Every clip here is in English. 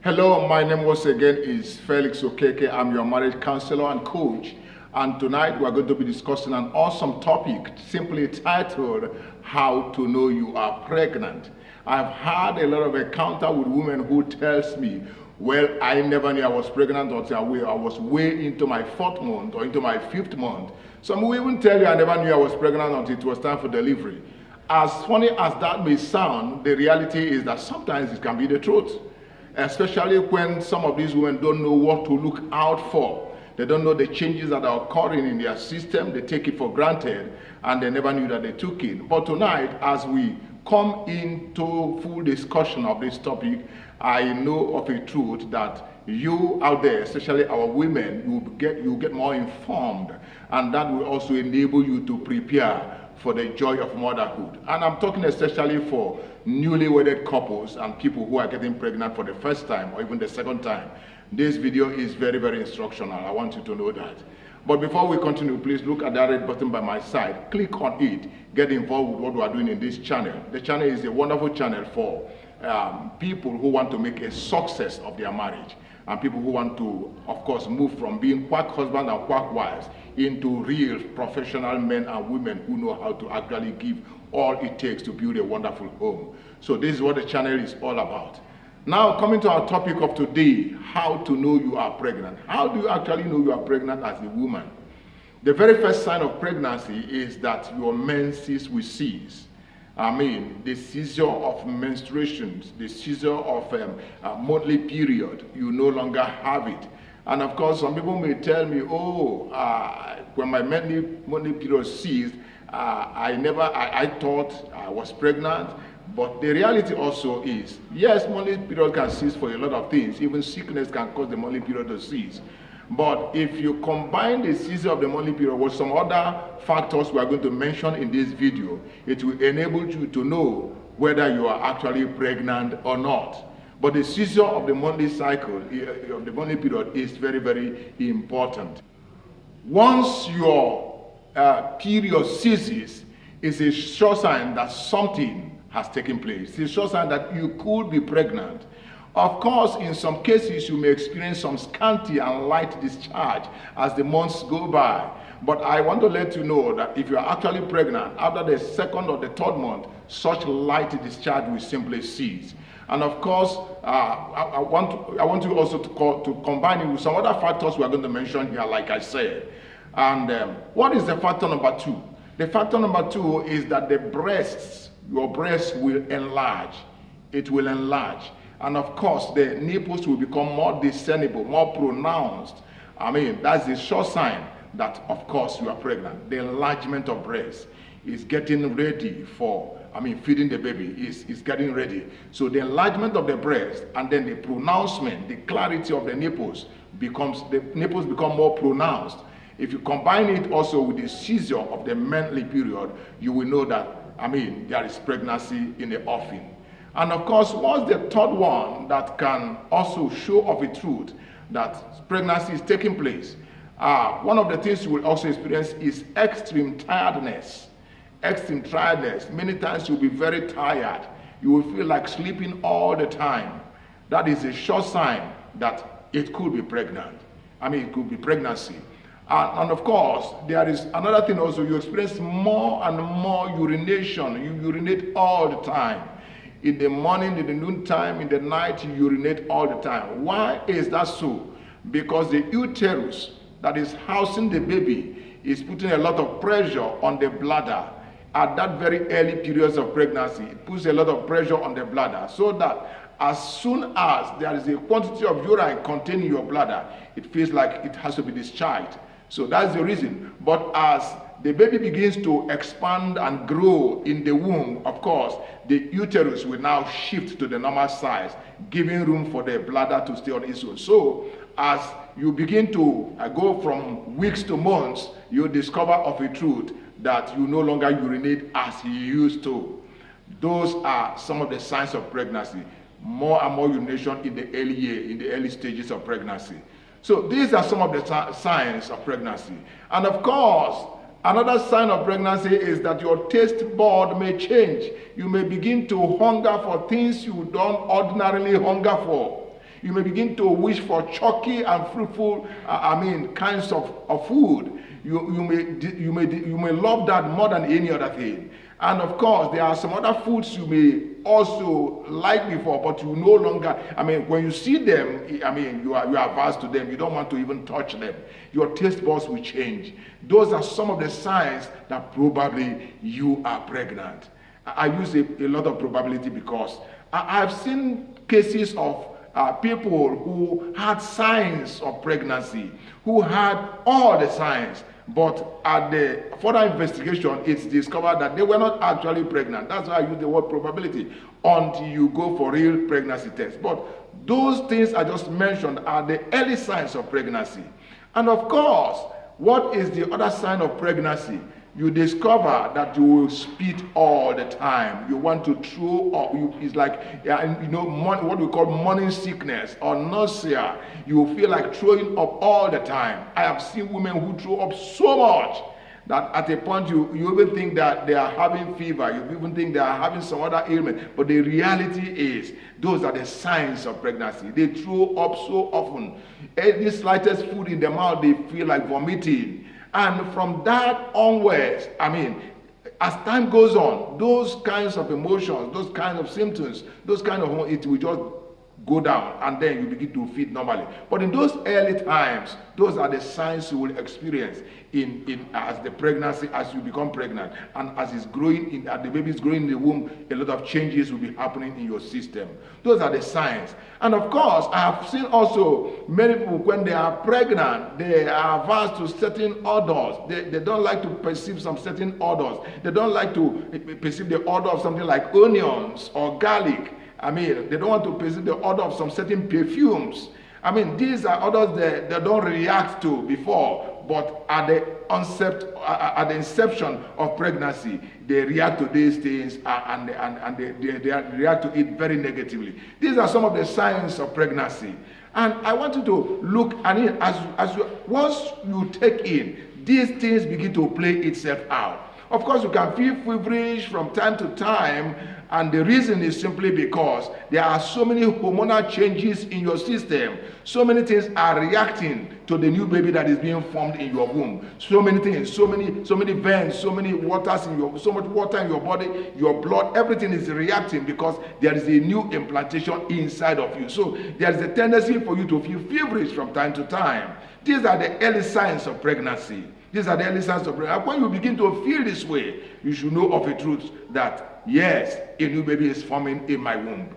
Hello, my name once again is Felix Okeke. I'm your marriage counselor and coach. And tonight we're going to be discussing an awesome topic simply titled, How to Know You Are Pregnant. I've had a lot of encounter with women who tells me, well, I never knew I was pregnant until I was way into my 4th month or into my 5th month. Some will even tell you I never knew I was pregnant until it was time for delivery. As funny as that may sound, the reality is that sometimes it can be the truth. Especially when some of these women don't know what to look out for. They don't know the changes that are occurring in their system. They take it for granted and they never knew that they took it. But tonight, as we come into full discussion of this topic, I know of a truth that you out there, especially our women, you get more informed, and that will also enable you to prepare for the joy of motherhood. And I'm talking especially for newly wedded couples and people who are getting pregnant for the first time or even the second time. This video is very, very instructional. I want you to know that. But before we continue, please look at that red button by my side. Click on it. Get involved with what we are doing in this channel. The channel is a wonderful channel for people who want to make a success of their marriage, and people who want to, of course, move from being quack husband and quack wives into real professional men and women who know how to actually give all it takes to build a wonderful home. So this is what the channel is all about. Now, coming to our topic of today, how to know you are pregnant. How do you actually know you are pregnant as a woman? The very first sign of pregnancy is that your menses will cease. The seizure of menstruations, the seizure of a monthly period, you no longer have it. And of course, some people may tell me, when my monthly period ceased, I thought I was pregnant. But the reality also is, yes, monthly period can cease for a lot of things. Even sickness can cause the monthly period to cease. But if you combine the season of the monthly period with some other factors we are going to mention in this video, it will enable you to know whether you are actually pregnant or not. But the season of the monthly cycle, of the monthly period, is very, very important. Once your period ceases, it's a sure sign that something has taken place. It's a sure sign that you could be pregnant. Of course, in some cases, you may experience some scanty and light discharge as the months go by. But I want to let you know that if you are actually pregnant, after the 2nd or the 3rd month, such light discharge will simply cease. And of course, I want you also to combine it with some other factors we are going to mention here, like I said. And what is the factor number 2? The factor number 2 is that your breasts will enlarge. It will enlarge. And of course, the nipples will become more discernible, more pronounced. That's a sure sign that, of course, you are pregnant. The enlargement of breasts is getting ready for, feeding the baby is getting ready. So the enlargement of the breast and then the pronouncement, the clarity of the nipples become more pronounced. If you combine it also with the seizure of the monthly period, you will know that, there is pregnancy in the offing. And of course, what's the 3rd one that can also show of a truth that pregnancy is taking place? One of the things you will also experience is extreme tiredness. Extreme tiredness. Many times you'll be very tired. You will feel like sleeping all the time. That is a sure sign that it could be pregnant. It could be pregnancy. And of course, there is another thing also. You experience more and more urination. You urinate all the time. In the morning, in the noontime, in the night, you urinate all the time. Why is that so? Because the uterus that is housing the baby is putting a lot of pressure on the bladder. At that very early periods of pregnancy, it puts a lot of pressure on the bladder, so that as soon as there is a quantity of urine contained in your bladder, it feels like it has to be discharged. So that's the reason. But as the baby begins to expand and grow in the womb, of course, the uterus will now shift to the normal size, giving room for the bladder to stay on its own. So as you begin to go from weeks to months, you discover of a truth that you no longer urinate as you used to. Those are some of the signs of pregnancy. More and more urination in the early stages of pregnancy. So these are some of the signs of pregnancy. And of course, another sign of pregnancy is that your taste bud may change. You may begin to hunger for things you don't ordinarily hunger for. You may begin to wish for chalky and fruitful, kinds of food. You may love that more than any other thing. And of course, there are some other foods you may also like before, but you no longer, when you see them, you are averse to them. You don't want to even touch them. Your taste buds will change. Those are some of the signs that probably you are pregnant. I use a lot of probability because I've seen cases of people who had signs of pregnancy, who had all the signs, but at the further investigation, it's discovered that they were not actually pregnant. That's why I use the word probability, until you go for real pregnancy test. But those things I just mentioned are the early signs of pregnancy. And of course, what is the other sign of pregnancy? You discover that you will spit all the time. You want to throw up. It's like, what we call morning sickness or nausea. You feel like throwing up all the time. I have seen women who throw up so much that at a point you even think that they are having fever. You even think they are having some other ailment. But the reality is, those are the signs of pregnancy. They throw up so often. Any slightest food in their mouth, they feel like vomiting. And from that onwards, as time goes on, those kinds of emotions, those kinds of symptoms, it will just go down, and then you begin to feed normally. But in those early times, those are the signs you will experience as you become pregnant, and as it's growing, as the baby is growing in the womb, a lot of changes will be happening in your system. Those are the signs. And of course, I have seen also many people, when they are pregnant, they are averse to certain odors. They don't like to perceive some certain odors. They don't like to perceive the odor of something like onions or garlic. They don't want to perceive the odor of some certain perfumes. These are odors they don't react to before, but at the inception of pregnancy, they react to these things and they react to it very negatively. These are some of the signs of pregnancy. And I want you to look, once you take in, these things begin to play itself out. Of course, you can feel feverish from time to time, and the reason is simply because there are so many hormonal changes in your system. So many things are reacting to the new baby that is being formed in your womb. So many things, so many veins, so much water in your body, your blood, everything is reacting because there is a new implantation inside of you. So there is a tendency for you to feel feverish from time to time. These are the early signs of pregnancy. These are the early signs of pregnancy. When you begin to feel this way, you should know of a truth that, yes, a new baby is forming in my womb.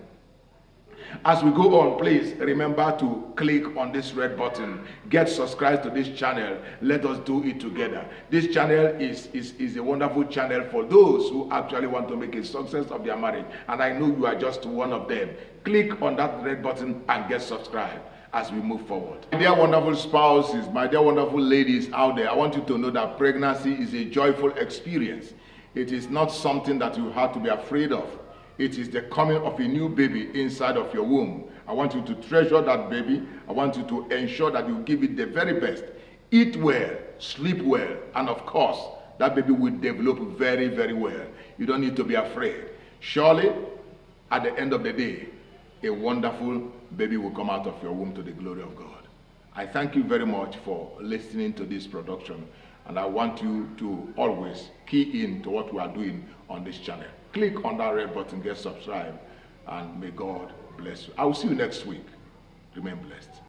As we go on, please remember to click on this red button. Get subscribed to this channel. Let us do it together. This channel is a wonderful channel for those who actually want to make a success of their marriage. And I know you are just one of them. Click on that red button and get subscribed as we move forward. My dear wonderful spouses, my dear wonderful ladies out there, I want you to know that pregnancy is a joyful experience. It is not something that you have to be afraid of. It is the coming of a new baby inside of your womb. I want you to treasure that baby. I want you to ensure that you give it the very best. Eat well, sleep well, and of course, that baby will develop very, very well. You don't need to be afraid. Surely, at the end of the day, a wonderful baby will come out of your womb to the glory of God. I thank you very much for listening to this production, and I want you to always key in to what we are doing on this channel. Click on that red button, get subscribed, and may God bless you. I will see you next week. Remain blessed.